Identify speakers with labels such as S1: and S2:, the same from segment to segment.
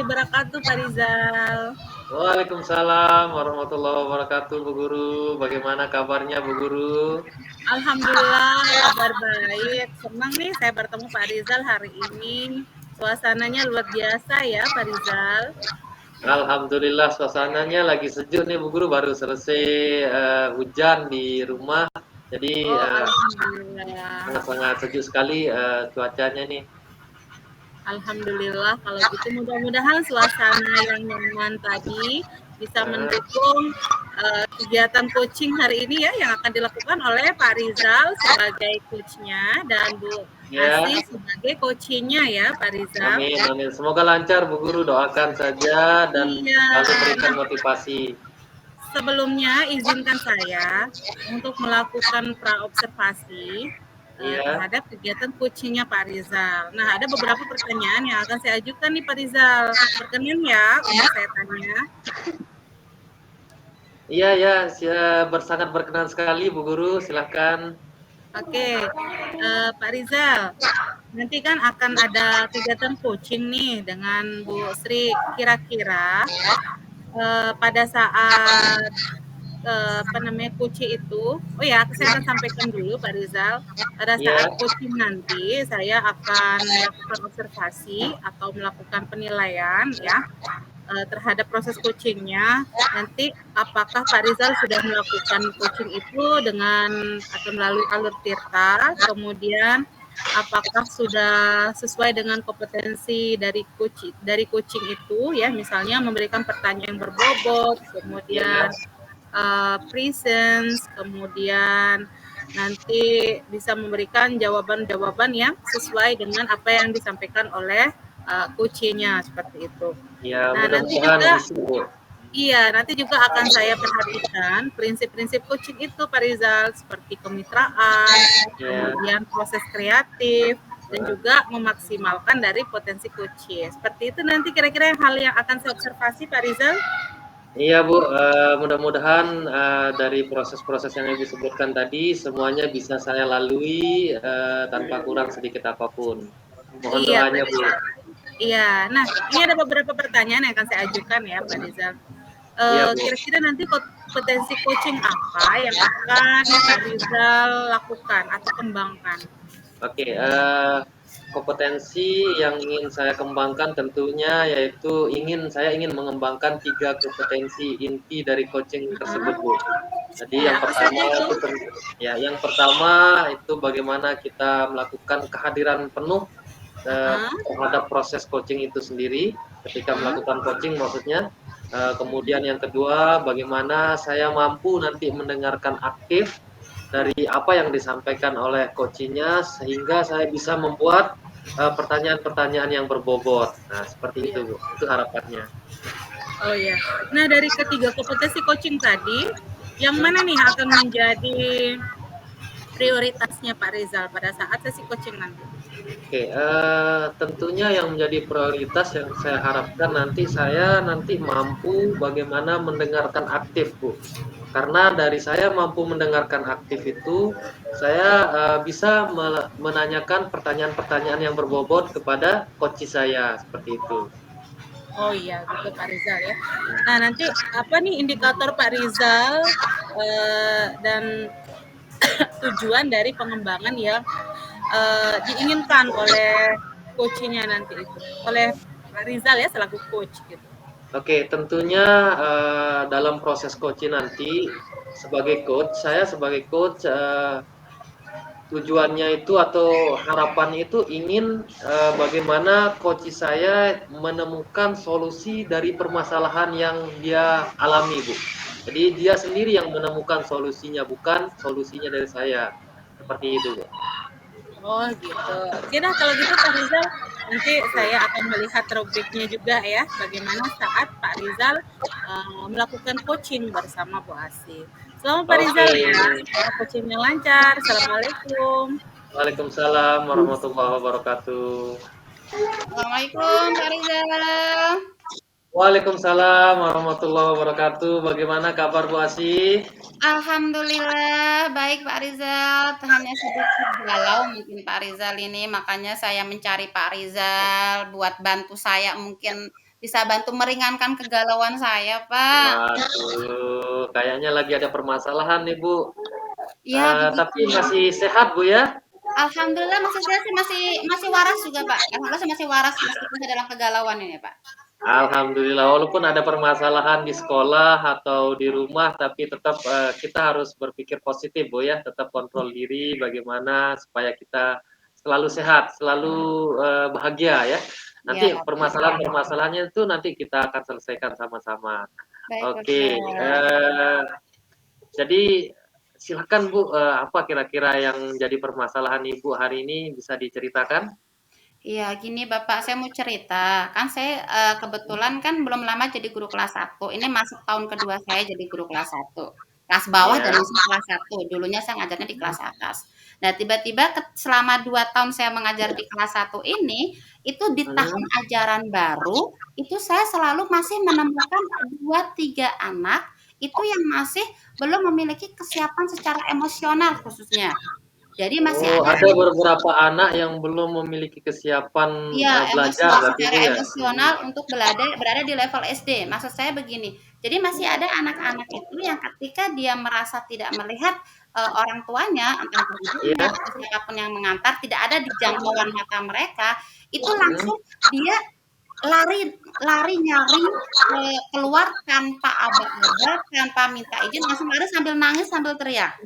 S1: wabarakatuh, Pak Rizal.
S2: Waalaikumsalam warahmatullahi wabarakatuh, Bu Guru. Bagaimana kabarnya, Bu Guru?
S1: Alhamdulillah, kabar baik. Senang nih saya bertemu Pak Rizal hari ini. Suasananya luar biasa ya, Pak Rizal.
S2: Alhamdulillah suasananya lagi sejuk nih, Bu Guru. Baru selesai hujan di rumah. Jadi
S1: Oh, alhamdulillah.
S2: sangat-sangat sejuk sekali cuacanya nih.
S1: Alhamdulillah kalau gitu mudah-mudahan suasana yang nyaman tadi bisa
S2: Eh,
S1: mendukung kegiatan coaching hari ini ya yang akan dilakukan oleh Pak Rizal sebagai coachnya dan Bu
S2: ya,
S1: Asih sebagai coachingnya ya Pak Rizal.
S2: amin, amin. Semoga lancar, Bu Guru. Doakan saja dan
S1: Iya,
S2: selalu berikan
S1: nah
S2: motivasi.
S1: sebelumnya izinkan saya untuk melakukan praobservasi
S2: Iya.
S1: terhadap kegiatan coachingnya Pak Rizal. Nah, ada beberapa pertanyaan yang akan saya ajukan nih Pak Rizal. Berkenan ya untuk saya tanya.
S2: Iya, ya, sangat berkenan sekali, Bu Guru. Silahkan.
S1: Oke, Pak Rizal, nanti kan akan ada kegiatan coaching nih dengan Bu Sri. Kira-kira pada saat apa namanya coaching itu, oh ya, saya akan sampaikan dulu Pak Rizal. Pada
S2: Iya.
S1: saat coaching nanti, saya akan melakukan observasi atau melakukan penilaian ya terhadap proses coachingnya. Nanti apakah Pak Rizal sudah melakukan coaching itu dengan atau melalui alur Tirta, kemudian apakah sudah sesuai dengan kompetensi dari coaching itu ya, misalnya memberikan pertanyaan yang berbobot, kemudian
S2: Iya.
S1: presence, kemudian nanti bisa memberikan jawaban-jawaban yang sesuai dengan apa yang disampaikan oleh coachnya seperti itu.
S2: Ya,
S1: Nah, nanti
S2: mudah-mudahan
S1: juga
S2: bisa, Bu.
S1: akan saya perhatikan prinsip-prinsip coaching itu Pak Rizal seperti kemitraan,
S2: Ya.
S1: kemudian proses kreatif dan juga memaksimalkan dari potensi coaching. Seperti itu nanti kira-kira hal yang akan saya observasi Pak Rizal.
S2: Iya, Bu, mudah-mudahan dari proses-proses yang Ibu sebutkan tadi semuanya bisa saya lalui tanpa kurang sedikit apapun. Mohon
S1: Iya, Pak
S2: doanya, Bu.
S1: Rizal. Iya, nah ini ada beberapa pertanyaan yang akan saya ajukan ya, Pak Rizal.
S2: Iya, Bu.
S1: Kira-kira nanti potensi coaching apa yang akan Pak Rizal lakukan atau kembangkan?
S2: Oke, kompetensi yang ingin saya kembangkan tentunya yaitu saya ingin mengembangkan 3 kompetensi inti dari coaching tersebut, Bu. Jadi
S1: Iya,
S2: yang
S1: apa
S2: pertama
S1: saja itu?
S2: itu yang pertama itu bagaimana kita melakukan kehadiran penuh terhadap proses coaching itu sendiri, ketika melakukan coaching maksudnya. Kemudian yang kedua, bagaimana saya mampu nanti mendengarkan aktif dari apa yang disampaikan oleh coachnya sehingga saya bisa membuat pertanyaan-pertanyaan yang berbobot. Nah, seperti
S1: Iya.
S2: itu, Bu. Itu harapannya.
S1: Oh ya. Nah, dari ketiga kompetensi coaching tadi, yang mana nih akan menjadi prioritasnya Pak Rizal pada saat sesi coaching nanti?
S2: Oke, tentunya yang menjadi prioritas yang saya harapkan saya nanti mampu bagaimana mendengarkan aktif, Bu. Karena dari saya mampu mendengarkan aktif itu, saya bisa menanyakan pertanyaan-pertanyaan yang berbobot kepada coach saya, seperti itu.
S1: Oh iya, gitu Pak Rizal ya. Nah, nanti apa nih indikator Pak Rizal dan tujuan dari pengembangan yang diinginkan oleh coachnya nanti itu, oleh Pak Rizal ya selaku coach gitu.
S2: Oke, tentunya dalam proses coaching nanti saya sebagai coach tujuannya itu atau harapannya itu ingin bagaimana coach saya menemukan solusi dari permasalahan yang dia alami, Bu. Jadi dia sendiri yang menemukan solusinya, bukan solusinya dari saya. Seperti itu, Bu.
S1: Oh gitu. Oke dah kalau gitu Pak Rizal, nanti saya akan melihat rubriknya juga ya, bagaimana saat Pak Rizal melakukan coaching bersama Bu Asih. Selamat Pak
S2: Oke.
S1: Rizal ya, semoga coachingnya lancar. Assalamualaikum.
S2: Waalaikumsalam warahmatullahi wabarakatuh.
S3: Assalamualaikum Pak Rizal.
S2: Waalaikumsalam warahmatullahi wabarakatuh. Bagaimana kabar Bu Asih?
S3: Alhamdulillah baik Pak Rizal. Hanya sedikit galau mungkin Pak Rizal ini, makanya saya mencari Pak Rizal buat bantu saya mungkin bisa bantu meringankan kegalauan saya, Pak.
S2: Waduh, kayaknya lagi ada permasalahan nih, Bu.
S3: Iya, begitu.
S2: Tapi masih sehat, Bu, ya?
S3: Alhamdulillah masih saya sih masih masih waras juga, Pak. Alhamdulillah saya masih waras meskipun saya dalam kegalauan ini, Pak.
S2: Alhamdulillah, walaupun ada permasalahan di sekolah atau di rumah, tapi tetap kita harus berpikir positif, Bu, ya. Tetap kontrol diri, bagaimana supaya kita selalu sehat, selalu bahagia, ya.
S3: Iya,
S2: Nanti
S3: Pak.
S2: permasalahan-permasalahannya itu nanti kita akan selesaikan sama-sama.
S3: Baik,
S2: Oke,
S3: Bapak.
S2: jadi silakan Bu, apa kira-kira yang jadi permasalahan Ibu hari ini bisa diceritakan?
S3: Iya, gini Bapak, saya mau cerita. Kan saya kebetulan kan belum lama jadi guru kelas 1. Ini masuk tahun kedua saya jadi guru kelas 1. Kelas bawah dan
S2: Ya.
S3: masuk kelas 1. Dulunya saya ngajarnya di kelas atas. Nah, tiba-tiba selama 2 tahun saya mengajar di kelas 1 ini, itu di tahun
S2: Mhm.
S3: ajaran baru, itu saya selalu masih menemukan 2, 3 anak itu yang masih belum memiliki kesiapan secara emosional khususnya. Jadi masih
S2: Oh,
S3: ada
S2: ada beberapa anak yang belum memiliki kesiapan
S3: iya,
S2: belajar berarti
S3: secara
S2: Bu ya?
S3: emosional untuk berada di level SD. Maksud saya begini, jadi masih ada anak-anak itu yang ketika dia merasa tidak melihat, orang tuanya, entah itu ibunya
S2: Iya?
S3: atau siapapun yang mengantar, tidak ada di jangkauan mata mereka, itu
S2: Mhm.
S3: langsung dia lari lari nyari, keluar tanpa aba-aba, tanpa minta izin, langsung lari sambil nangis, sambil teriak.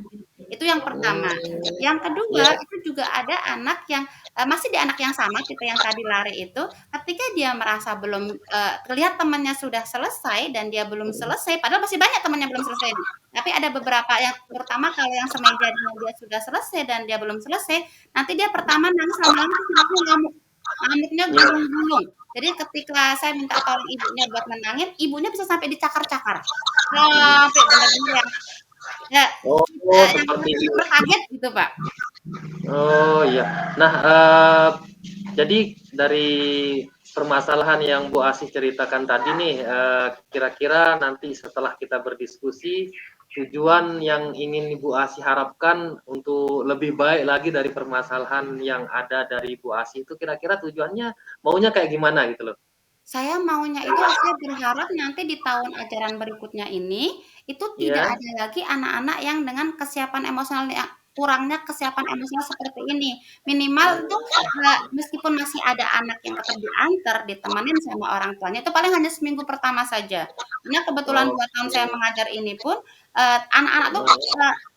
S3: Itu yang pertama. Yang
S2: Iya.
S3: kedua, itu juga ada anak yang, masih di anak yang sama tipe yang tadi lari itu, ketika dia merasa belum, terlihat temannya sudah selesai dan dia belum selesai, padahal masih banyak teman yang belum selesai nih. Tapi ada beberapa yang terutama kalau yang semeja dengan dia sudah selesai dan dia belum selesai, nanti dia pertama nangis lama-lama terus nangisnya ngamuk. Ngamuknya
S2: Iya.
S3: gulung-gulung. Jadi ketika saya minta tolong ibunya buat nenangin, ibunya bisa sampai dicakar-cakar. Sampai benar-benar yang ya,
S2: Oh,
S3: yang
S2: seperti itu.
S3: benar-benar kaget gitu, Pak.
S2: Oh, iya. Nah, jadi dari permasalahan yang Bu Asih ceritakan tadi nih, kira-kira nanti setelah kita berdiskusi, tujuan yang ingin Ibu Asih harapkan untuk lebih baik lagi dari permasalahan yang ada dari Ibu Asih itu kira-kira tujuannya maunya kayak gimana gitu loh?
S3: Saya maunya itu saya berharap nanti di tahun ajaran berikutnya ini, itu tidak
S2: Iya?
S3: ada lagi anak-anak yang dengan kesiapan emosional yang kurangnya kesiapan emosional seperti ini. Minimal tuh, meskipun masih ada anak yang tetap diantar, ditemenin sama orang tuanya, itu paling hanya seminggu pertama saja. Karena kebetulan 2 tahun saya
S2: Oke.
S3: mengajar ini pun, anak-anak tuh,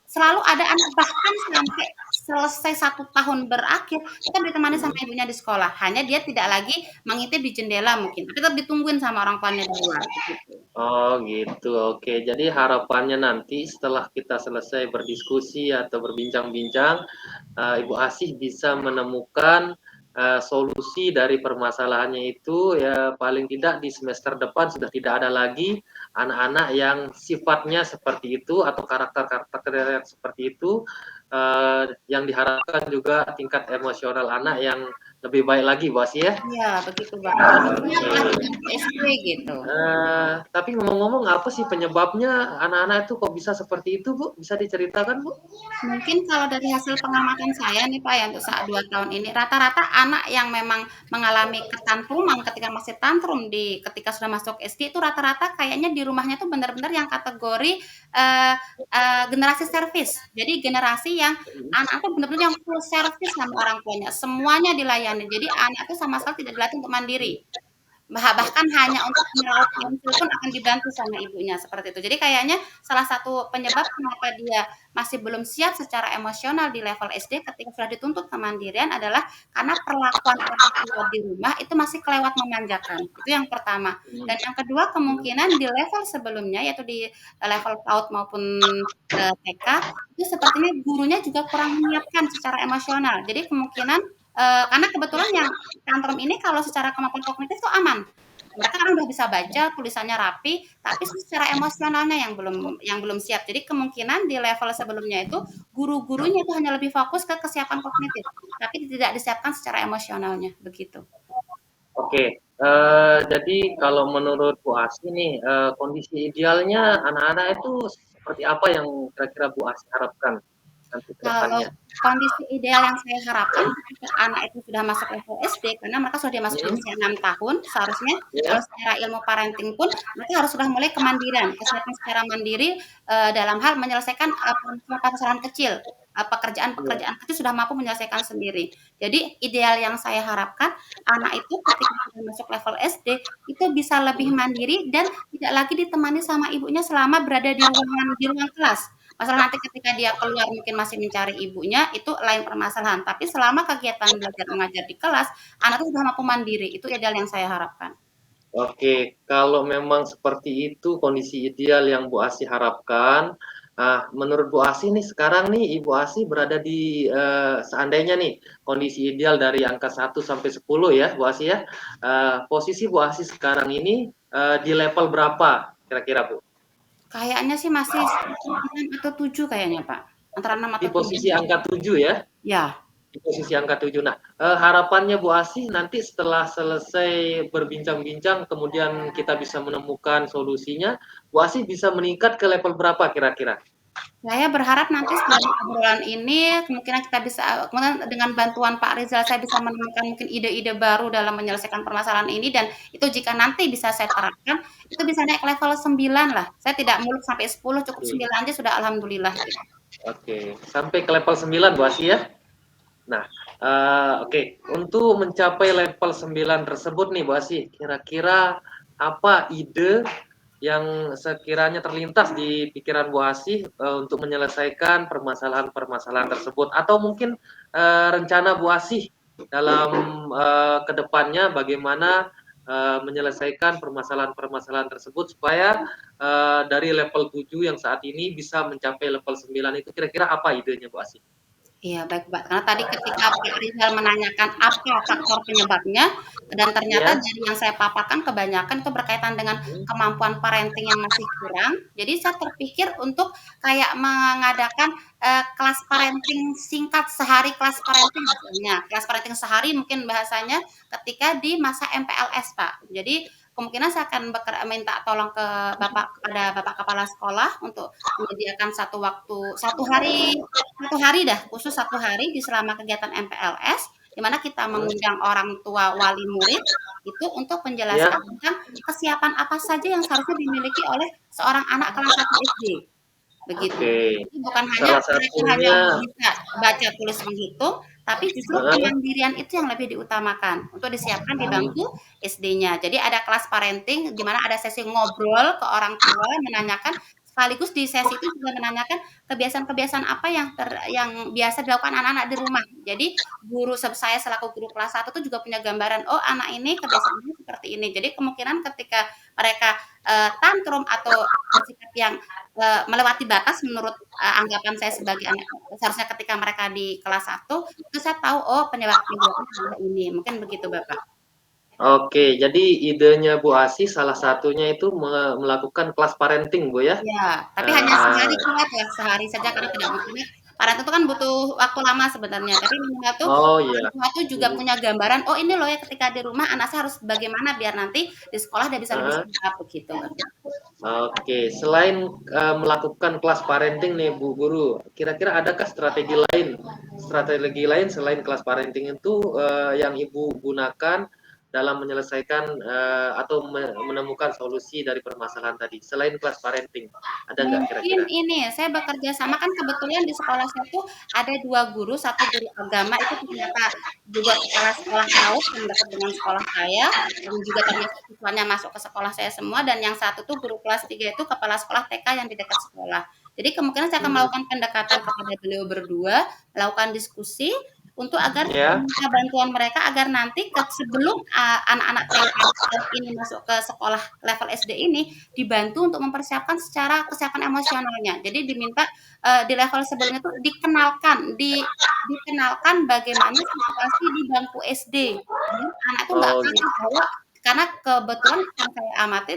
S3: selalu ada anak bahkan sampai selesai 1 tahun berakhir, tetap ditemani sama ibunya di sekolah. Hanya dia tidak lagi mengintip di jendela mungkin, tapi tetap ditungguin sama orang tuanya di luar, begitu.
S2: Oh gitu, oke. Jadi harapannya nanti setelah kita selesai berdiskusi atau berbincang-bincang, Ibu Asih bisa menemukan solusi dari permasalahannya itu ya paling tidak di semester depan sudah tidak ada lagi anak-anak yang sifatnya seperti itu atau karakter-karakter seperti itu, yang diharapkan juga tingkat emosional anak yang lebih baik lagi, Bu Asih ya.
S3: Iya, begitu, Bapak. Khususnya kelas
S2: Oke.
S3: 3 SD gitu.
S2: Tapi ngomong-ngomong apa sih penyebabnya anak-anak itu kok bisa seperti itu, Bu? Bisa diceritakan, Bu?
S3: Mungkin kalau dari hasil pengamatan saya nih Pak ya untuk saat 2 tahun ini, rata-rata anak yang memang mengalami ketantruman ketika masih tantrum ketika sudah masuk SD itu rata-rata kayaknya di rumahnya tuh benar-benar yang kategori, eee generasi servis. Jadi generasi yang anak tuh benar-benar yang full service sama orang tuanya, semuanya dilayani. Jadi anak tuh sama sekali tidak dilatih untuk mandiri. Bahkan hanya untuk merawat pensil pun akan dibantu sama ibunya, seperti itu. Jadi kayaknya salah satu penyebab kenapa dia masih belum siap secara emosional di level SD ketika sudah dituntut kemandirian adalah karena perlakuan orang tua di rumah itu masih kelewat memanjakan, itu yang pertama. Dan yang kedua kemungkinan di level sebelumnya yaitu di level PAUD maupun, TK, itu sepertinya gurunya juga kurang menyiapkan secara emosional. Jadi kemungkinan, karena kebetulan yang tantrum ini kalau secara kemampuan kognitif tuh aman. Mereka kan udah bisa baca, tulisannya rapi, tapi secara emosionalnya yang belum siap. Jadi kemungkinan di level sebelumnya itu guru-gurunya itu hanya lebih fokus ke kesiapan kognitif, tapi tidak disiapkan secara emosionalnya, begitu.
S2: Oke, jadi kalau menurut Bu Asih nih, kondisi idealnya anak-anak itu seperti apa yang kira-kira Bu Asih harapkan? nanti ke
S3: Kalau
S2: depannya?
S3: kondisi ideal yang saya harapkan ketika anak itu sudah masuk level SD, karena mereka sudah masuk di
S2: Mhm,
S3: usia 6 tahun, seharusnya
S2: iya,
S3: kalau secara ilmu parenting pun mereka harus sudah mulai kemandirian, kesiapan secara mandiri, dalam hal menyelesaikan, permasalahan kecil,
S2: iya,
S3: pekerjaan kecil sudah mampu menyelesaikan sendiri. Jadi ideal yang saya harapkan, anak itu ketika sudah masuk level SD, itu bisa lebih
S2: mhm,
S3: mandiri dan tidak lagi ditemani sama ibunya selama berada di ruang kelas. Masalah nanti ketika dia keluar mungkin masih mencari ibunya, itu lain permasalahan. Tapi selama kegiatan belajar mengajar di kelas, anak itu sudah mampu mandiri, itu ideal yang saya harapkan.
S2: oke. Kalau memang seperti itu kondisi ideal yang Bu Asih harapkan, menurut Bu Asih nih sekarang nih Ibu Asih berada di, seandainya nih kondisi ideal dari angka 1 sampai 10 ya Bu Asih ya, posisi Bu Asih sekarang ini, di level berapa kira-kira Bu?
S3: Kayaknya sih masih 6 atau 7 kayaknya, Pak. Antara 6
S2: Di
S3: atau 7.
S2: posisi angka 7 ya?
S3: Ya,
S2: Di posisi angka 7. Nah, harapannya Bu Asih nanti setelah selesai berbincang-bincang kemudian kita bisa menemukan solusinya, Bu Asih bisa meningkat ke level berapa kira-kira?
S3: saya berharap nanti dari obrolan ini kemungkinan kita bisa kemudian dengan bantuan Pak Rizal saya bisa menemukan mungkin ide-ide baru dalam menyelesaikan permasalahan ini dan itu jika nanti bisa saya terapkan, itu bisa naik level 9 lah. Saya tidak muluk sampai 10, cukup
S2: Oke,
S3: 9 aja sudah alhamdulillah gitu.
S2: oke. Sampai ke level 9 Bu Asih ya? Nah, oke. Untuk mencapai level 9 tersebut nih Bu Asih, kira-kira apa ide yang sekiranya terlintas di pikiran Bu Asih, untuk menyelesaikan permasalahan-permasalahan tersebut? Atau mungkin, rencana Bu Asih dalam, ke depannya bagaimana, menyelesaikan permasalahan-permasalahan tersebut supaya, dari level 7 yang saat ini bisa mencapai level 9 itu kira-kira apa idenya Bu Asih?
S3: Iya, baik, Mbak. Karena tadi ketika Pak Rizal menanyakan apa faktor penyebabnya, dan ternyata
S2: Iya?
S3: dari yang saya paparkan kebanyakan itu berkaitan dengan
S2: Mhm,
S3: kemampuan parenting yang masih kurang. Jadi saya terpikir untuk kayak mengadakan, kelas parenting singkat sehari kelas parenting misalnya. Kelas parenting sehari mungkin bahasanya ketika di masa MPLS, Pak. Jadi kemungkinan saya akan minta tolong kepada Bapak Kepala Sekolah untuk menyediakan satu hari dah, khusus satu hari di selama kegiatan MPLS, di mana kita
S2: mhm,
S3: mengundang orang tua wali murid itu untuk menjelaskan
S2: iya?
S3: tentang kesiapan apa saja yang seharusnya dimiliki oleh seorang anak kelas 1 SD, begitu.
S2: Oke.
S3: Jadi bukan hanya
S2: Salah
S3: mereka hanya
S2: satunya
S3: bisa baca, tulis, menghitung, tapi justru
S2: heeh,
S3: kemandirian itu yang lebih diutamakan untuk disiapkan di
S2: mhm,
S3: bangku SD-nya. Jadi ada kelas parenting di mana ada sesi ngobrol ke orang tua menanyakan sekaligus di sesi itu juga menanyakan kebiasaan-kebiasaan apa yang biasa dilakukan anak-anak di rumah. Jadi saya selaku guru kelas 1 tuh juga punya gambaran, oh anak ini kebiasaannya seperti ini. Jadi kemungkinan ketika mereka, tantrum atau bersikap yang, melewati batas menurut, anggapan saya sebagai anak seharusnya ketika mereka di kelas 1 itu saya tahu, oh penyebabnya adalah ini. Mungkin begitu Bapak.
S2: oke. Jadi idenya Bu Asih salah satunya itu melakukan kelas parenting, Bu, ya?
S3: Iya, tapi hanya sehari
S2: Eee,
S3: kuat ya, sehari saja karena tidak mungkin parenting itu kan butuh waktu lama sebenarnya, tapi minimal tuh
S2: oh,
S3: orang
S2: iya,
S3: tua tuh juga
S2: mhm,
S3: punya gambaran, oh ini loh ya ketika di rumah anak saya harus bagaimana biar nanti di sekolah dia bisa lebih
S2: heeh,
S3: siap begitu, Bapak.
S2: oke. Selain, melakukan kelas parenting nih, Bu Guru, kira-kira adakah strategi lain selain kelas parenting itu, yang Ibu gunakan dalam menyelesaikan, atau menemukan solusi dari permasalahan tadi, selain kelas parenting, ada nggak
S3: Mungkin
S2: kira-kira?
S3: ini, saya bekerja sama kan kebetulan di sekolah saya tuh ada 2 guru, satu guru agama itu ternyata juga kepala sekolah PAUD yang dekat dengan sekolah saya, dan juga termasuk siswanya masuk ke sekolah saya semua, dan yang satu tuh guru kelas 3 itu kepala sekolah TK yang di dekat sekolah. Jadi kemungkinan saya akan
S2: Mhm,
S3: melakukan pendekatan kepada beliau berdua, melakukan diskusi untuk agar
S2: iya?
S3: meminta bantuan mereka agar nanti sebelum, anak-anak TK ini masuk ke sekolah level SD ini, dibantu untuk mempersiapkan secara kesiapan emosionalnya. Jadi diminta, di level sebelumnya tuh dikenalkan bagaimana situasi di bangku SD. Jadi anak itu nggak
S2: Oh,
S3: kaget
S2: gitu.
S3: bahwa karena kebetulan yang saya amati,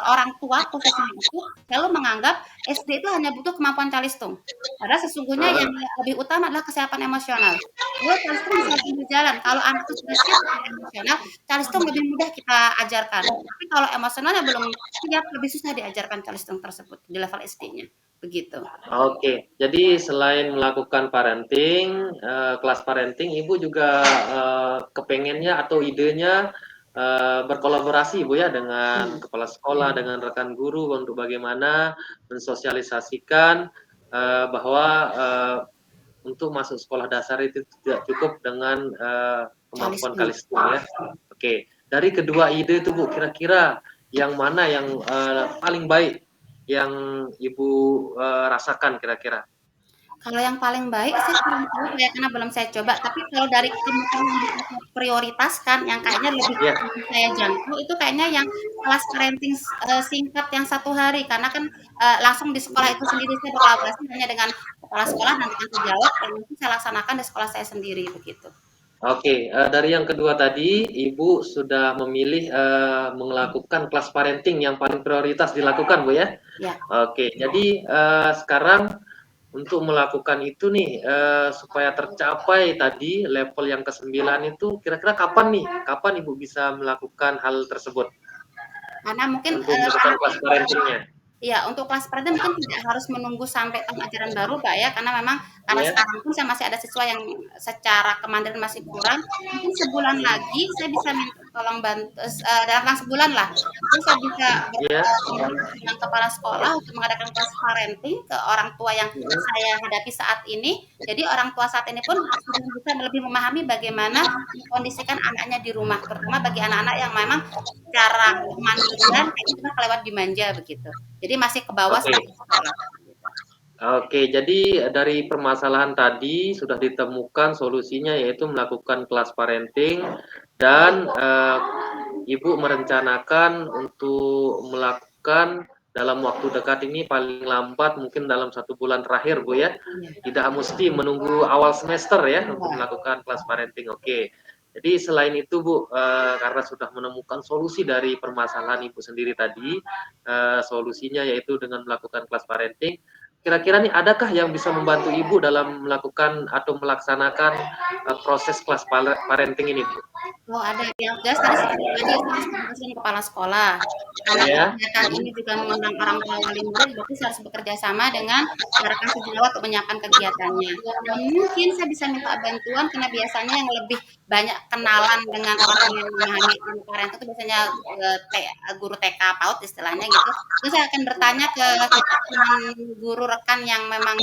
S3: orang tua khususnya itu selalu menganggap SD itu hanya butuh kemampuan calistung. Padahal sesungguhnya yang
S2: Heeh.
S3: lebih utama adalah kesiapan emosional. Kalau calistung bisa sambil jalan, kalau anak itu sudah siap secara emosional, calistung lebih mudah kita ajarkan. Tapi kalau emosionalnya belum siap, lebih susah diajarkan calistung tersebut di level SD-nya. begitu.
S2: Oke, jadi selain melakukan parenting, kelas parenting, Ibu juga kepengennya atau idenya berkolaborasi Bu ya dengan
S3: Hmm.
S2: kepala sekolah, dengan rekan guru untuk bagaimana mensosialisasikan bahwa untuk masuk sekolah dasar itu tidak cukup dengan kemampuan
S3: Realisme.
S2: kalister ya. Oke, dari kedua ide itu Bu, kira-kira yang mana yang paling baik yang Ibu rasakan kira-kira?
S3: Kalau yang paling baik sih kurang tahu ya karena belum saya coba, tapi kalau dari kemudian yang bisa saya prioritaskan, yang kayaknya lebih
S2: Iya,
S3: bisa saya jangkau itu kayaknya yang kelas parenting singkat yang 1 hari, karena kan, langsung di sekolah itu sendiri saya berkolaborasi hanya dengan kepala sekolah dan dengan sejawat yang nanti saya laksanakan di sekolah saya sendiri, begitu.
S2: oke, dari yang kedua tadi, Ibu sudah memilih melakukan kelas parenting yang paling prioritas dilakukan, Bu ya?
S3: Ya.
S2: Oke, jadi sekarang untuk melakukan itu nih, supaya tercapai tadi level yang ke-9 itu kira-kira kapan nih? Kapan Ibu bisa melakukan hal tersebut
S3: Karena mungkin,
S2: untuk melakukan kelas parenting-nya?
S3: iya, untuk kelas preda mungkin tidak harus menunggu sampai tahun ajaran baru, Pak, ya, karena memang karena
S2: Iya?
S3: sekarang pun saya masih ada siswa yang secara kemandirian masih kurang, mungkin sebulan lagi saya bisa minta tolong dalam sebulan lah, mungkin saya bisa
S2: Iya?
S3: berkomunikasi dengan kepala sekolah untuk mengadakan kelas parenting ke orang tua yang
S2: Mhm.
S3: saya hadapi saat ini. Jadi orang tua saat ini pun sudah bisa lebih memahami bagaimana mengkondisikan anaknya di rumah, terutama bagi anak-anak yang memang secara kemandirian kayaknya cuma kelewat dimanja begitu. Jadi masih ke bawah
S2: Oke.
S3: sampai sekolah.
S2: Oke, jadi dari permasalahan tadi sudah ditemukan solusinya yaitu melakukan kelas parenting dan Ibu merencanakan untuk melakukan dalam waktu dekat ini paling lambat mungkin dalam 1 bulan terakhir Bu ya.
S3: Iya.
S2: Tidak mesti menunggu awal semester ya untuk
S3: Iya.
S2: melakukan kelas parenting. Oke. Jadi selain itu Bu, karena sudah menemukan solusi dari permasalahan Ibu sendiri tadi, solusinya yaitu dengan melakukan kelas parenting. Kira-kira nih adakah yang bisa membantu Ibu dalam melakukan atau melaksanakan proses kelas parenting ini Bu?
S3: Oh ada, yang jelas tadi seperti tadi saya harus komunikasi dengan kepala sekolah. Karena
S2: Ya,
S3: kegiatan ini juga mengundang orang tua wali murid, berarti saya harus bekerja sama dengan rekan sejawat untuk menyiapkan kegiatannya. Dan mungkin saya bisa minta bantuan karena biasanya yang lebih banyak kenalan dengan orang yang memahami ilmu parenting itu biasanya guru TK PAUD istilahnya gitu. Terus saya akan bertanya ke teman guru rekan yang memang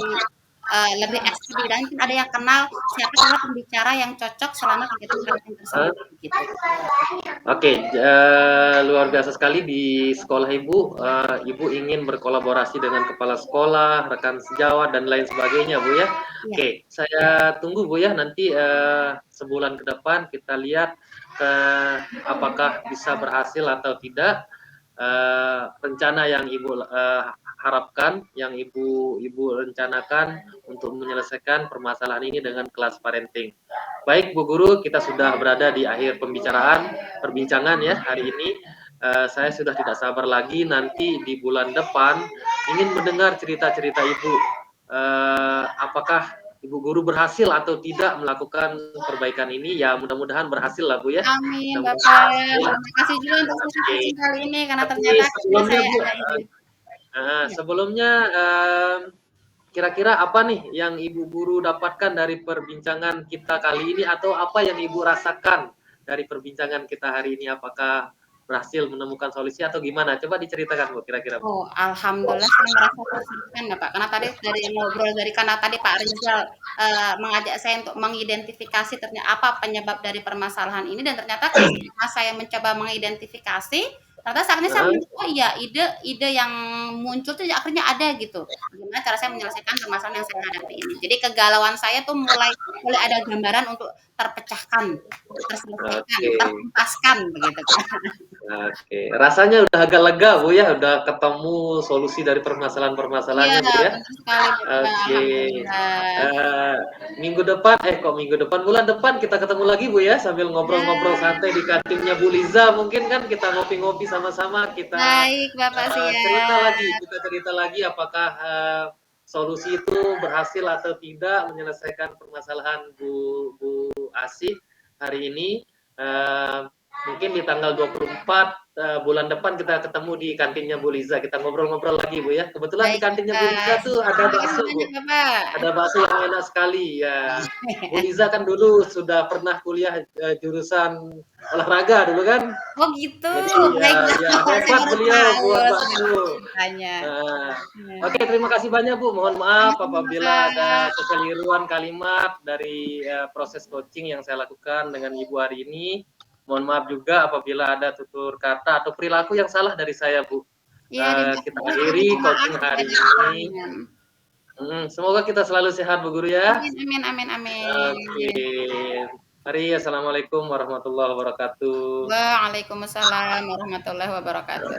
S3: lebih ekspert di bidang mungkin ada yang kenal siapa kira pembicara yang cocok selama kegiatan parenting tersebut begitu.
S2: oke, luar biasa sekali di sekolah Ibu, Ibu ingin berkolaborasi dengan kepala sekolah, rekan sejawat dan lain sebagainya, Bu ya.
S3: Iya.
S2: Oke, saya tunggu Bu ya nanti sebulan ke depan kita lihat apakah bisa berhasil atau tidak rencana yang Ibu harapkan, yang Ibu rencanakan untuk menyelesaikan permasalahan ini dengan kelas parenting. Baik Bu Guru, kita sudah berada di akhir perbincangan ya hari ini. Saya sudah tidak sabar lagi nanti di bulan depan ingin mendengar cerita-cerita Ibu. Apakah Ibu Guru berhasil atau tidak melakukan perbaikan ini? Ya mudah-mudahan berhasil lah Bu ya.
S3: Amin Bapak.
S2: Mudah-mudahan.
S3: Terima kasih juga untuk sesi
S2: Oke.
S3: coaching kali ini karena
S2: Tapi
S3: ternyata ketika
S2: sebelumnya
S3: saya
S2: Bu,
S3: ada ide. Iya.
S2: sebelumnya kira-kira apa nih yang Ibu Guru dapatkan dari perbincangan kita kali ini atau apa yang Ibu rasakan dari perbincangan kita hari ini? Apakah berhasil menemukan solusi atau gimana? Coba diceritakan Bu, kira-kira Bu.
S3: Oh, alhamdulillah saya merasa tercerahkan ya Pak, karena tadi dari ngobrol karena tadi Pak Rizal mengajak saya untuk mengidentifikasi ternyata apa penyebab dari permasalahan ini dan ternyata ketika saya mencoba mengidentifikasi, ternyata saat ini saya
S2: Heeh.
S3: menemukan, oh iya ide yang muncul tuh akhirnya ada gitu. Gimana cara saya menyelesaikan permasalahan yang saya hadapi ini. Jadi kegalauan saya tuh mulai ada gambaran untuk terpecahkan, terselesaikan,
S2: Oke.
S3: tertuntaskan begitu kan.
S2: Oke, rasanya udah agak lega Bu ya, udah ketemu solusi dari
S3: Iya,
S2: permasalahan-permasalahannya Bu ya.
S3: benar sekali Bapak,
S2: Oke,
S3: alhamdulillah.
S2: minggu depan minggu depan, bulan depan kita ketemu lagi Bu ya, sambil ngobrol-ngobrol
S3: Ya,
S2: santai di kantinnya Bu Liza mungkin kan kita ngopi-ngopi sama-sama, kita
S3: baik Bapak
S2: cerita
S3: siap.
S2: lagi apakah solusi itu berhasil atau tidak menyelesaikan permasalahan Bu Asih hari ini. Mungkin di tanggal 24 bulan depan kita ketemu di kantinnya Bu Liza, kita ngobrol-ngobrol lagi Bu ya. Kebetulan di
S3: Baik,
S2: kantinnya Bu Liza
S3: Bapak.
S2: tuh ada
S3: Terima kasih
S2: bakso Bu.
S3: banyak, Bapak.
S2: Ada bakso yang enak sekali ya. Bu Liza kan dulu sudah pernah kuliah jurusan olahraga dulu kan.
S3: Oh gitu,
S2: Jadi
S3: baik
S2: ya, ya
S3: Bapak, saya
S2: hebat
S3: baru
S2: beliau
S3: tahu
S2: buat
S3: sebenarnya
S2: bakso.
S3: ceritanya.
S2: Nah,
S3: Ya.
S2: oke, terima kasih banyak Bu. Mohon maaf
S3: Sama-sama,
S2: apabila ada
S3: Bapak.
S2: kekeliruan kalimat dari proses coaching yang saya lakukan dengan Ibu hari ini. Mohon maaf juga apabila ada tutur kata atau perilaku yang salah dari saya, Bu.
S3: Ya, terima
S2: Kita
S3: kasih, saya
S2: akhiri
S3: minta maaf
S2: coaching
S3: jika
S2: hari
S3: ada
S2: ini.
S3: kesalahan.
S2: Semoga kita selalu sehat, Bu Guru ya.
S3: Amin, amin, amin,
S2: Oke.
S3: amin.
S2: Mari, assalamualaikum warahmatullahi wabarakatuh.
S3: Waalaikumsalam warahmatullahi wabarakatuh.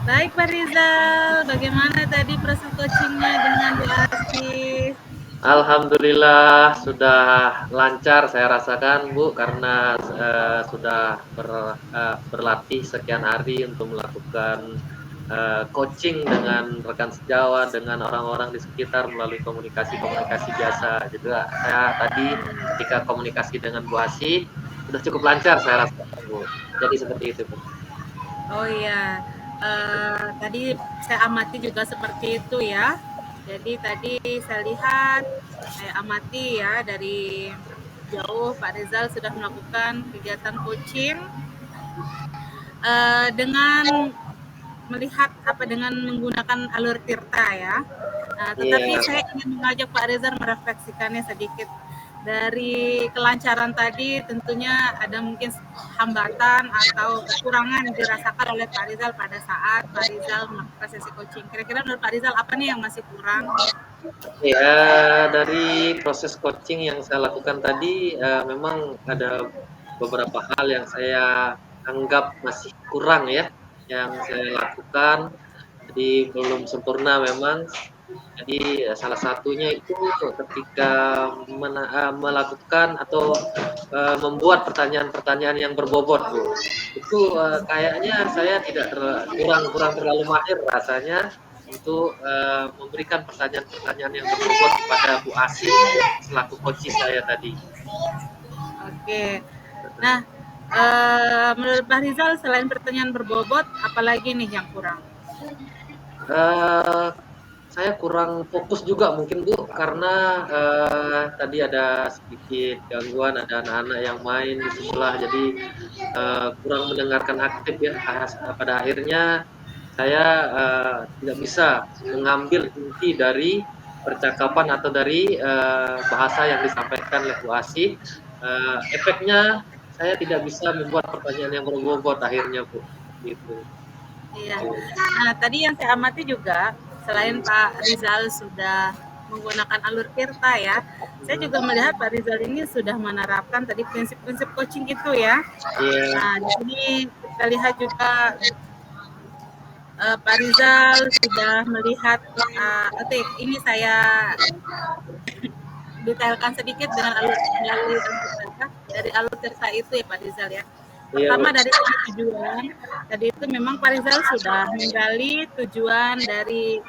S1: Baik Pak Rizal, bagaimana tadi proses coachingnya dengan Bu Asih?
S2: Alhamdulillah sudah lancar saya rasakan Bu, karena sudah berlatih sekian hari untuk melakukan coaching dengan rekan sejawat, dengan orang-orang di sekitar melalui komunikasi-komunikasi biasa. Juga saya tadi ketika komunikasi dengan Bu Asih sudah cukup lancar saya rasakan Bu. Jadi seperti itu Bu.
S1: Oh iya, tadi saya amati juga seperti itu ya. Jadi tadi saya lihat, saya amati ya dari jauh Pak Rizal sudah melakukan kegiatan coaching dengan melihat dengan menggunakan alur tirta ya. Tetapi saya ingin mengajak Pak Rizal merefleksikannya sedikit. Dari kelancaran tadi tentunya ada mungkin hambatan atau kekurangan yang dirasakan oleh Pak Rizal pada saat Pak Rizal melakukan sesi coaching. Kira-kira menurut Pak Rizal apa nih yang masih kurang?
S2: Ya, dari proses coaching yang saya lakukan tadi memang ada beberapa hal yang saya anggap masih kurang ya, yang saya lakukan. Jadi belum sempurna memang. Jadi salah satunya itu ketika melakukan atau membuat pertanyaan-pertanyaan yang berbobot Bu. Itu kayaknya saya tidak kurang terlalu mahir rasanya untuk memberikan pertanyaan-pertanyaan yang berbobot kepada Bu Asih selaku coach saya tadi.
S1: Oke. Nah, menurut Pak Rizal selain pertanyaan berbobot, apalagi nih yang kurang?
S2: Saya kurang fokus juga mungkin Bu, karena tadi ada sedikit gangguan, ada anak-anak yang main di sebelah, jadi kurang mendengarkan aktif ya. Pada akhirnya saya tidak bisa mengambil inti dari percakapan atau dari bahasa yang disampaikan oleh Bu Asih. Efeknya saya tidak bisa membuat pertanyaan yang berbobot akhirnya Bu. Gitu.
S1: Iya. Nah, tadi yang saya amati juga selain Pak Rizal sudah menggunakan alur tirta ya, saya juga melihat Pak Rizal ini sudah menerapkan tadi prinsip-prinsip coaching itu ya. Nah, di sini kita lihat juga Pak Rizal sudah melihat, ini saya detailkan sedikit dengan dari alur tirta itu ya Pak Rizal ya. Pertama dari tujuan, tadi itu memang Pak Rizal sudah menggali tujuan dari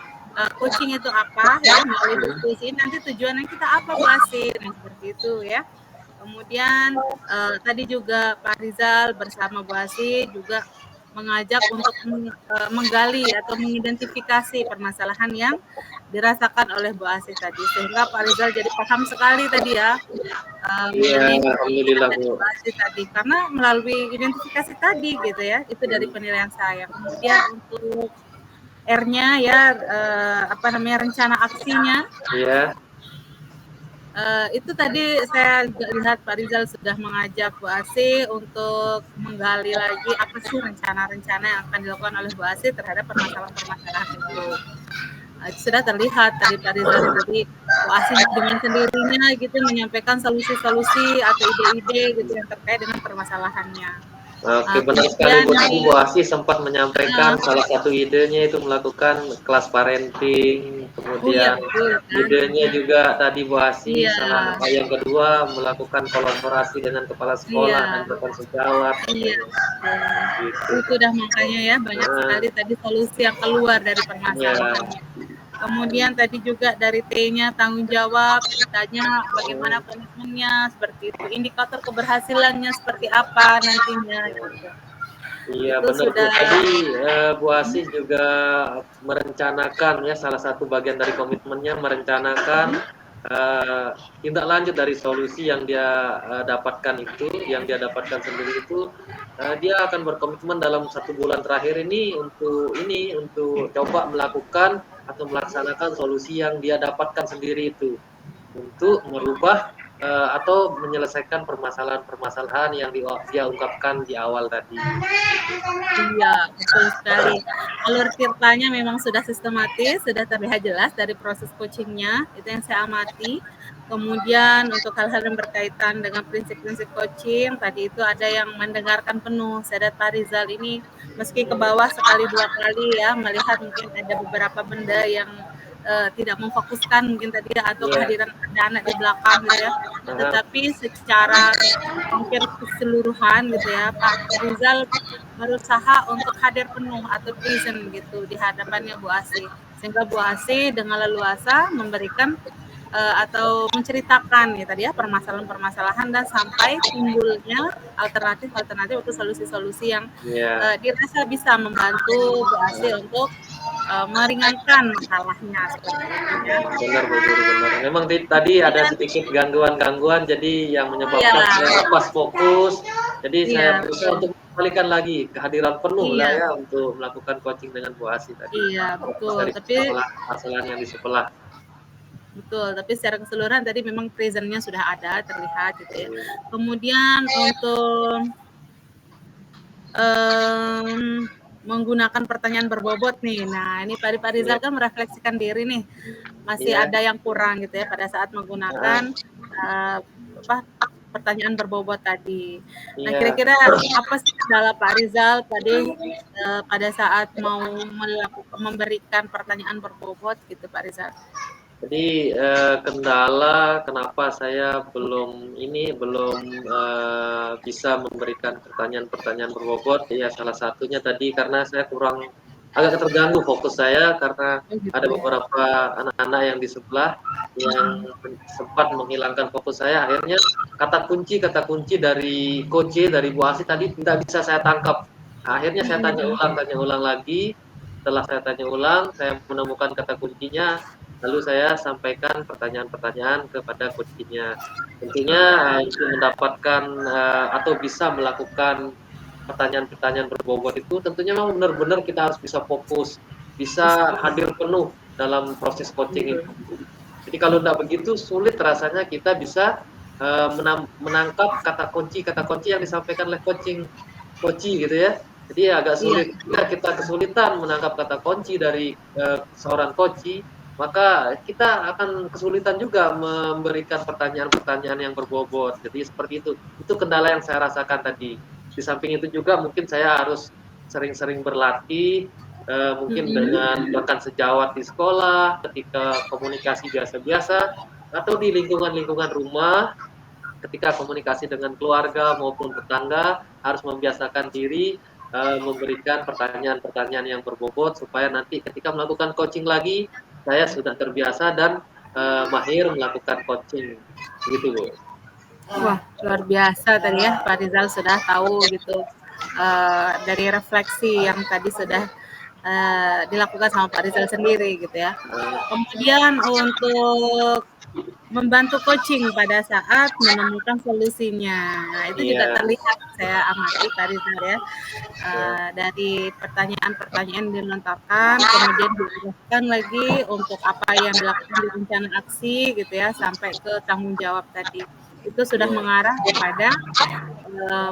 S1: coaching itu apa ya, melalui diskusi nanti tujuannya kita apa Bu Asih, seperti itu ya. Kemudian tadi juga Pak Rizal bersama Bu Asih juga mengajak untuk menggali atau mengidentifikasi permasalahan yang dirasakan oleh Bu Asih tadi, sehingga Pak Rizal jadi paham sekali tadi ya
S2: Alhamdulillah Bu.
S1: tadi, karena melalui identifikasi tadi gitu ya, itu dari penilaian saya. Kemudian untuk R-nya ya rencana aksinya.
S2: Iya.
S1: Itu tadi saya lihat Pak Rizal sudah mengajak Bu Asih untuk menggali lagi apa sih rencana-rencana yang akan dilakukan oleh Bu Asih terhadap permasalahan-permasalahan itu. Sudah terlihat tadi Pak Rizal, jadi Bu Asih dengan sendirinya gitu menyampaikan solusi-solusi atau ide-ide gitu yang terkait dengan permasalahannya.
S2: Oke, benar sekali Bu Asih sempat menyampaikan salah satu idenya itu melakukan kelas parenting, kemudian idenya juga tadi Bu Asih yang kedua melakukan kolaborasi dengan kepala sekolah dan rekan sejawat.
S1: Itu udah makanya ya banyak sekali tadi solusi yang keluar dari permasalahannya. Kemudian tadi juga dari T-nya tanggung jawab, ditanya bagaimana komitmennya, seperti itu. Indikator keberhasilannya seperti apa nantinya, gitu.
S2: Iya
S1: Itu
S2: benar Bu.
S1: sudah.
S2: Tadi Bu Asih juga merencanakan ya, salah satu bagian dari komitmennya merencanakan tindak lanjut dari solusi yang dia dapatkan itu, yang dia dapatkan sendiri itu, dia akan berkomitmen dalam 1 bulan terakhir ini untuk coba melakukan atau melaksanakan solusi yang dia dapatkan sendiri itu untuk merubah atau menyelesaikan permasalahan-permasalahan yang dia ungkapkan di awal tadi.
S1: Iya, betul sekali. Alur ceritanya memang sudah sistematis, sudah terlihat jelas dari proses coachingnya, itu yang saya amati. Kemudian untuk hal-hal yang berkaitan dengan prinsip-prinsip coaching, tadi itu ada yang mendengarkan penuh. Saya lihat Pak Rizal ini meski ke bawah sekali dua kali ya, melihat mungkin ada beberapa benda yang tidak memfokuskan mungkin tadi ya, atau
S2: Iya.
S1: kehadiran ada anak di belakang gitu ya.
S2: Aha.
S1: Tetapi secara hampir keseluruhan gitu ya, Pak Rizal berusaha untuk hadir penuh atau present gitu di hadapannya Bu Asih, sehingga Bu Asih dengan leluasa memberikan atau menceritakan ya tadi ya permasalahan-permasalahan dan sampai timbulnya alternatif-alternatif atau solusi-solusi yang
S2: Iya.
S1: dirasa bisa membantu Bu Asih untuk meringankan masalahnya seperti itu ya.
S2: Benar, benar. Memang tadi ada
S1: Kemudian,
S2: sedikit gangguan-gangguan, jadi yang
S1: iya,
S2: menyebabkan saya lepas fokus. Jadi saya
S1: iya,
S2: berusaha
S1: betul.
S2: untuk kembalikan lagi kehadiran penuh lah
S1: Iya,
S2: ya untuk melakukan coaching dengan Bu Asih tadi.
S1: iya,
S2: Lepas
S1: betul.
S2: dari
S1: Tapi
S2: permasalahan yang di sebelah.
S1: betul, tapi secara keseluruhan tadi memang present-nya sudah ada, terlihat gitu ya.
S2: Iya.
S1: Kemudian untuk menggunakan pertanyaan berbobot nih. Nah, ini Pak
S2: Iya.
S1: Rizal kan merefleksikan diri nih, masih
S2: Iya.
S1: ada yang kurang gitu ya pada saat
S2: Heeh.
S1: menggunakan apa pertanyaan berbobot tadi. Nah,
S2: Iya.
S1: kira-kira apa sih kendala Pak Rizal tadi pada saat mau memberikan pertanyaan berbobot gitu Pak Rizal?
S2: Jadi kendala kenapa saya belum bisa memberikan pertanyaan-pertanyaan berbobot, ya salah satunya tadi karena saya agak terganggu fokus saya karena
S1: Oh gitu
S2: ada
S1: ya.
S2: beberapa anak-anak yang di sebelah yang sempat menghilangkan fokus saya. Akhirnya kata kunci dari coach dari Bu Asih tadi tidak bisa saya tangkap. Akhirnya saya tanya ulang lagi. Setelah saya tanya ulang, saya menemukan kata kuncinya. Lalu saya sampaikan pertanyaan-pertanyaan kepada coachnya. Tentunya untuk mendapatkan atau bisa melakukan pertanyaan-pertanyaan berbobot itu tentunya memang benar-benar kita harus bisa fokus, bisa hadir penuh dalam proses coaching itu. Jadi kalau tidak begitu sulit rasanya kita bisa menangkap kata kunci yang disampaikan oleh coaching gitu ya. Jadi agak
S1: Iya,
S2: sulit kita kesulitan menangkap kata kunci dari seorang coach, maka kita akan kesulitan juga memberikan pertanyaan-pertanyaan yang berbobot. Jadi seperti itu. Itu kendala yang saya rasakan tadi. Di samping itu juga mungkin saya harus sering-sering berlatih, mungkin dengan rekan sejawat di sekolah, ketika komunikasi biasa-biasa, atau di lingkungan-lingkungan rumah, ketika komunikasi dengan keluarga maupun tetangga, harus membiasakan diri memberikan pertanyaan-pertanyaan yang berbobot supaya nanti ketika melakukan coaching lagi saya sudah terbiasa dan mahir melakukan coaching gitu Bu.
S1: wah luar biasa tadi ya Pak Rizal sudah tahu gitu dari refleksi yang tadi sudah dilakukan sama Pak Rizal sendiri gitu ya. Kemudian untuk membantu coaching pada saat menemukan solusinya. Nah, itu juga
S2: Iya.
S1: terlihat saya amati Pak Rizal ya.
S2: Iya.
S1: Dari pertanyaan-pertanyaan yang dilontarkan, kemudian dijelaskan lagi untuk apa yang dilakukan di rencana aksi gitu ya, sampai ke tanggung jawab tadi. Itu sudah mengarah kepada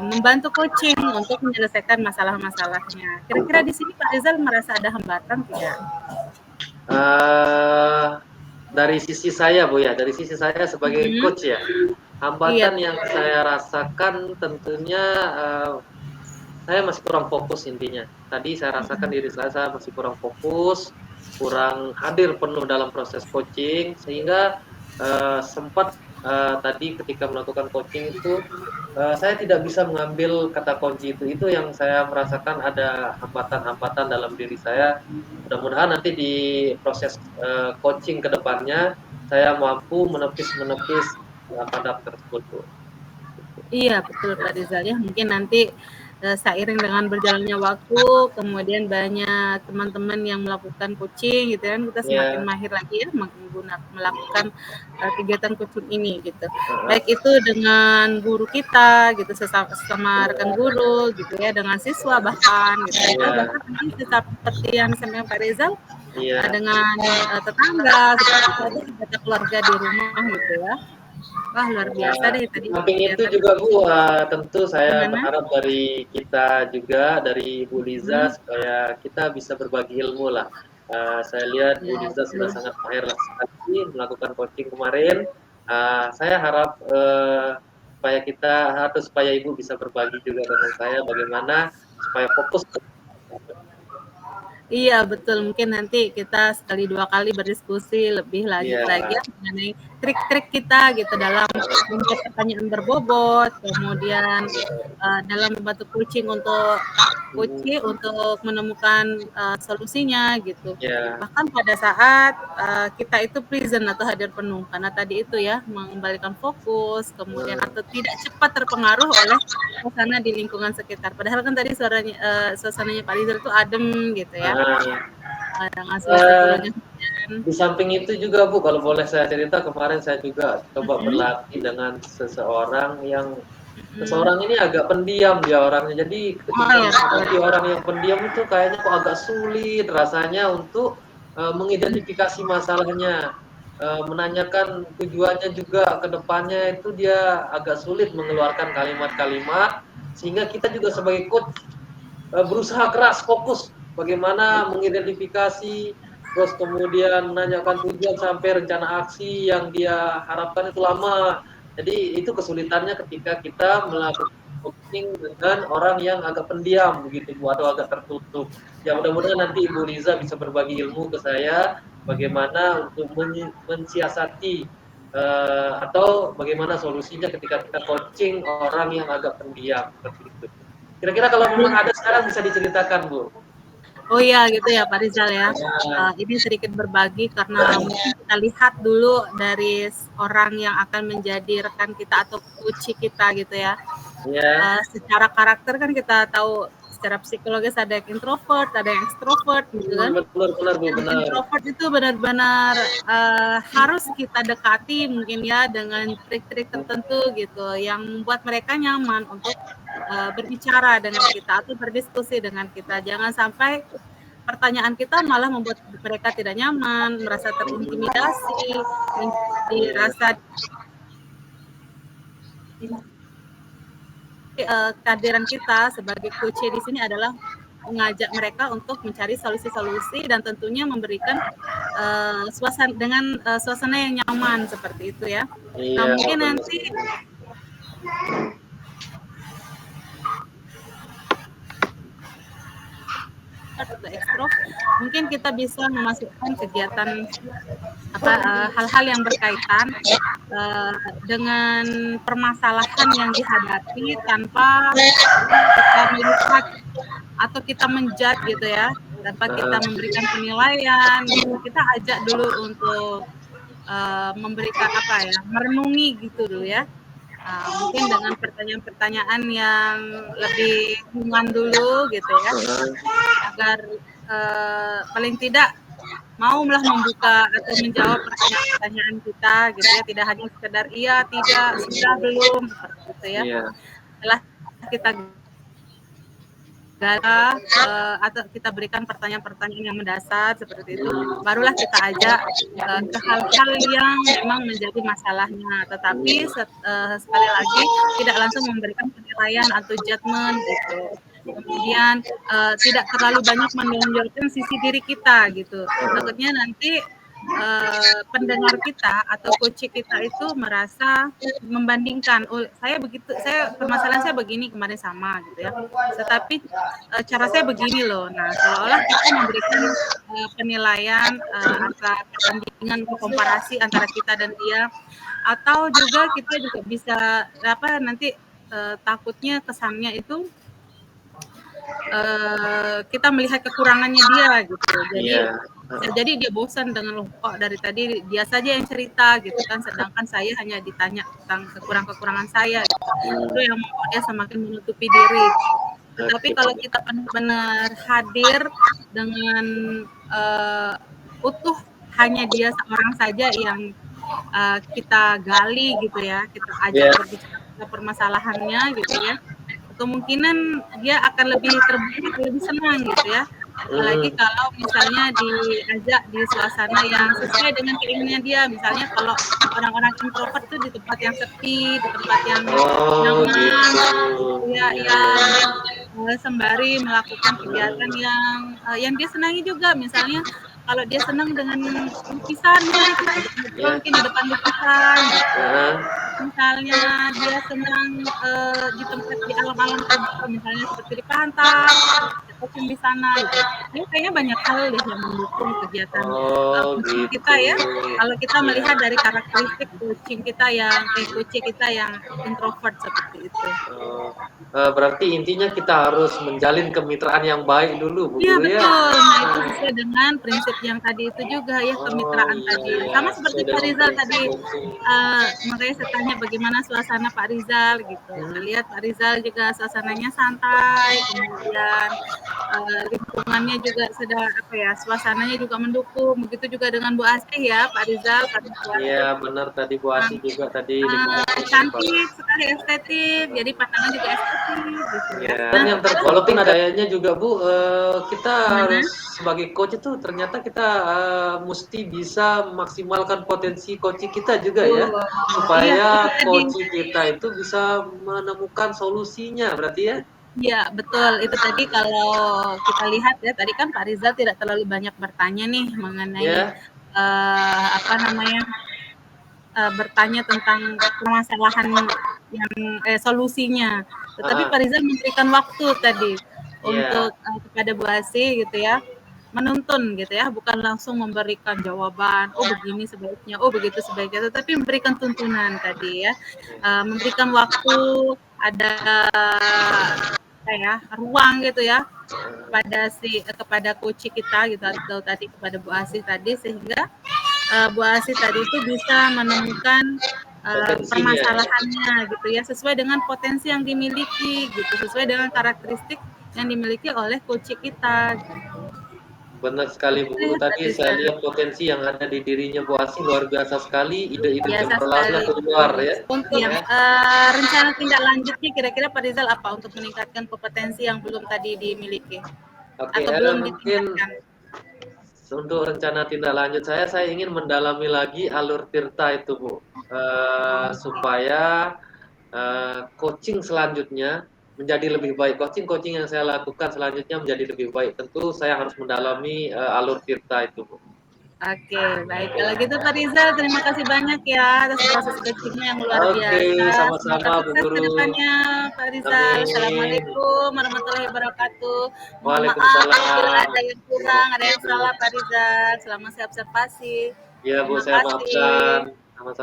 S1: membantu coaching untuk menyelesaikan masalah-masalahnya. Kira-kira di sini Pak Rizal merasa ada hambatan tidak?
S2: Dari sisi saya Bu ya, dari sisi saya sebagai coach ya,
S1: Iya,
S2: hambatan yang saya rasakan tentunya saya masih kurang fokus intinya. Tadi saya rasakan diri saya masih kurang fokus, kurang hadir penuh dalam proses coaching, sehingga sempat tadi ketika melakukan coaching itu saya tidak bisa mengambil kata kunci itu yang saya merasakan ada hambatan-hambatan dalam diri saya. Mudah-mudahan nanti di proses coaching ke depannya saya mampu menepis pada tersebut, Bu.
S1: Iya, betul Pak Rizal ya. Mungkin nanti seiring dengan berjalannya waktu, kemudian banyak teman-teman yang melakukan coaching gitu kan, kita semakin
S2: Ya,
S1: mahir lagi ya melakukan kegiatan coaching ini gitu. Baik itu dengan guru kita gitu, sesama rekan guru gitu ya, dengan siswa bahkan gitu, atau
S2: iya,
S1: bahkan mungkin seperti yang disampaikan Pak Rizal
S2: iya.
S1: dengan tetangga seperti itu ada anggota keluarga di rumah gitu ya. Wah, luar biasa deh
S2: Di
S1: tadi
S2: samping itu
S1: kegiatan
S2: juga Bu, tentu saya
S1: gimana?
S2: berharap dari kita juga, dari Bu Liza,
S1: Mhm,
S2: supaya kita bisa berbagi ilmu lah. Saya lihat Bu
S1: iya
S2: Liza sudah
S1: betul.
S2: sangat mahir sekali melakukan coaching kemarin. Saya harap supaya kita atau supaya Ibu bisa berbagi juga dengan saya bagaimana supaya fokus.
S1: Iya betul, mungkin nanti kita sekali 2 kali berdiskusi lebih lanjut
S2: Iya,
S1: lagi ya mengenai trik-trik kita gitu dalam membuat pertanyaan berbobot, kemudian, dalam membantu
S2: mhm,
S1: coaching untuk menemukan, solusinya gitu.
S2: iya,
S1: Bahkan pada saat, kita itu present atau hadir penuh, karena tadi itu ya mengembalikan fokus, kemudian
S2: mhm,
S1: atau tidak cepat terpengaruh oleh suasana di lingkungan sekitar. Padahal kan tadi suasananya Pak Rizal tuh adem gitu ya,
S2: heeh.
S1: dengan
S2: Eee,
S1: seluruh hujan.
S2: di samping itu juga Bu, kalau boleh saya cerita, kemarin saya juga coba
S1: Mhm,
S2: berlatih dengan
S1: mhm.
S2: seseorang ini agak pendiam dia orangnya. Jadi
S1: Oh
S2: ketika
S1: ya betul.
S2: menghadapi orang yang pendiam itu kayaknya kok agak sulit rasanya untuk, mengidentifikasi masalahnya, menanyakan tujuannya juga ke depannya itu dia agak sulit mengeluarkan kalimat-kalimat, sehingga kita juga sebagai coach berusaha keras, fokus bagaimana mengidentifikasi, terus kemudian menanyakan tujuan sampai rencana aksi yang dia harapkan itu lama. Jadi itu kesulitannya ketika kita melakukan coaching dengan orang yang agak pendiam begitu Bu, atau agak tertutup. Ya mudah-mudahan nanti Ibu Liza bisa berbagi ilmu ke saya bagaimana untuk mensiasati atau bagaimana solusinya ketika kita coaching orang yang agak pendiam seperti itu. Kira-kira kalau memang ada sekarang bisa diceritakan, Bu?
S1: Oh iya gitu ya Pak Rizal ya.
S2: Nah,
S1: Ini sedikit berbagi karena mungkin kita lihat dulu dari orang yang akan menjadi rekan kita atau coach kita gitu ya.
S2: iya,
S1: Secara karakter kan kita tahu secara psikologis ada yang introvert, ada yang extrovert gitu kan.
S2: benar benar, Bu,
S1: Yang
S2: benar.
S1: introvert itu benar-benar harus kita dekati mungkin ya dengan trik-trik tertentu gitu yang membuat mereka nyaman untuk berbicara dengan kita atau berdiskusi dengan kita. Jangan sampai pertanyaan kita malah membuat mereka tidak nyaman, merasa terintimidasi,
S2: Iya,
S1: dirasa kehadiran kita sebagai coach di sini adalah mengajak mereka untuk mencari solusi-solusi dan tentunya memberikan suasana yang nyaman seperti itu ya. Nah,
S2: iya,
S1: mungkin
S2: benar,
S1: nanti
S2: Bu.
S1: atau ekstrovert, mungkin kita bisa memasukkan kegiatan hal-hal yang berkaitan dengan permasalahan yang dihadapi tanpa kita melihat atau kita menjudge gitu ya, tanpa kita
S2: Heeh,
S1: memberikan penilaian gitu. Kita ajak dulu untuk memberikan apa ya, merenungi gitu dulu ya. Mungkin dengan pertanyaan-pertanyaan yang lebih ringan dulu gitu ya,
S2: heeh,
S1: agar paling tidak maulah membuka atau menjawab pertanyaan-pertanyaan kita gitu ya, tidak hanya sekedar iya, tidak, sudah, belum, seperti itu ya.
S2: iya,
S1: Setelah kita atau kita berikan pertanyaan-pertanyaan yang mendasar seperti itu, barulah kita ajak ke hal-hal yang memang menjadi masalahnya. Tetapi sekali lagi tidak langsung memberikan penilaian atau judgement gitu. Kemudian tidak terlalu banyak menonjolkan sisi diri kita gitu.
S2: heeh,
S1: Takutnya nanti pendengar kita atau coach kita itu merasa membandingkan, oh saya begitu, permasalahan saya begini kemarin sama gitu ya, tetapi cara saya begini loh. Nah, seolah-olah kita memberikan penilaian antara perbandingan komparasi antara kita dan dia, atau juga kita juga bisa nanti takutnya kesannya itu kita melihat kekurangannya dia gitu. Jadi bisa jadi dia bosan dengan loh kok dari tadi dia saja yang cerita gitu kan, sedangkan saya hanya ditanya tentang kekurangan saya gitu. Itu yang membuat dia semakin menutupi diri. Tetapi kalau kita benar-benar hadir dengan utuh, hanya dia seorang saja yang kita gali gitu ya, kita ajak berbicara permasalahannya gitu ya, kemungkinan dia akan lebih terbuka, lebih senang gitu ya. Apalagi kalau misalnya diajak di suasana yang sesuai dengan keinginannya dia. Misalnya kalau orang-orang introvert tuh di tempat yang sepi, di tempat yang nyaman, ya sembari melakukan kegiatan yang dia senangi juga. Misalnya kalau dia senang dengan lukisannya, kita ajak ngobrol mungkin di depan lukisan gitu. Misalnya dia senang di tempat di alam-alam terbuka, misalnya seperti di pantai, coaching di sana gitu. Ini kayaknya banyak hal deh yang mendukung kegiatan coaching kita ya. Kalau kita melihat dari karakteristik coaching kita yang introvert seperti itu.
S2: Berarti intinya kita harus menjalin kemitraan yang baik dulu, Bu
S1: Iya
S2: Guru ya.
S1: betul. Nah itu sesuai dengan prinsip yang tadi itu juga ya, kemitraan tadi. Sama seperti Pak Rizal tadi. Makanya saya tanya bagaimana suasana Pak Rizal gitu. Saya lihat Pak Rizal juga suasananya santai, kemudian lingkungannya juga suasananya juga mendukung. Begitu juga dengan Bu Asih ya, Pak Rizal.
S2: Iya benar tadi Bu Asih juga tadi.
S1: Cantik sekali, estetik. Jadi pandangan juga estetik gitu.
S2: Ya. Dan yang walaupun adanya juga Bu, kita harus sebagai coach itu ternyata kita mesti bisa memaksimalkan potensi coach kita juga ya, supaya coach kita itu bisa menemukan solusinya, berarti ya.
S1: Iya betul, itu tadi kalau kita lihat ya, tadi kan Pak Rizal tidak terlalu banyak bertanya nih mengenai bertanya tentang permasalahan yang solusinya. Tetapi Pak Rizal memberikan waktu tadi untuk kepada Bu Asih gitu ya, menuntun gitu ya, bukan langsung memberikan jawaban, oh begini sebaiknya, oh begitu sebaiknya, tetapi memberikan tuntunan tadi ya, memberikan waktu, ada ruang gitu ya kepada coach kita gitu, atau tadi kepada Bu Asih tadi, sehingga Bu Asih tadi itu bisa menemukan permasalahannya gitu ya, sesuai dengan potensi yang dimiliki gitu, sesuai dengan karakteristik yang dimiliki oleh coach kita gitu.
S2: Benar sekali Bu Guru, tadi saya lihat potensi yang ada di dirinya Bu Asih luar biasa sekali, ide-ide cemerlangnya keluar ya.
S1: Untuk rencana tindak lanjutnya kira-kira Pak Rizal apa untuk meningkatkan kompetensi yang belum tadi dimiliki?
S2: Oke,
S1: atau belum
S2: mungkin untuk rencana tindak lanjut saya ingin mendalami lagi alur tirta itu Bu, supaya coaching selanjutnya menjadi lebih baik. Coaching yang saya lakukan selanjutnya menjadi lebih baik. Tentu saya harus mendalami alur tirta itu, Bu.
S1: Oke, baik. Kalau gitu Pak Rizal, terima kasih banyak ya atas proses coachingnya yang luar biasa.
S2: Oke, sama-sama Bu Guru.
S1: Kedepannya Pak Rizal. Assalamualaikum warahmatullahi wabarakatuh. Mohon maaf
S2: Waalaikumsalam.
S1: bila ada yang kurang, ada yang salah Pak Rizal. Selamat observasi.
S2: Ya Bu, saya maafkan. Sama-sama.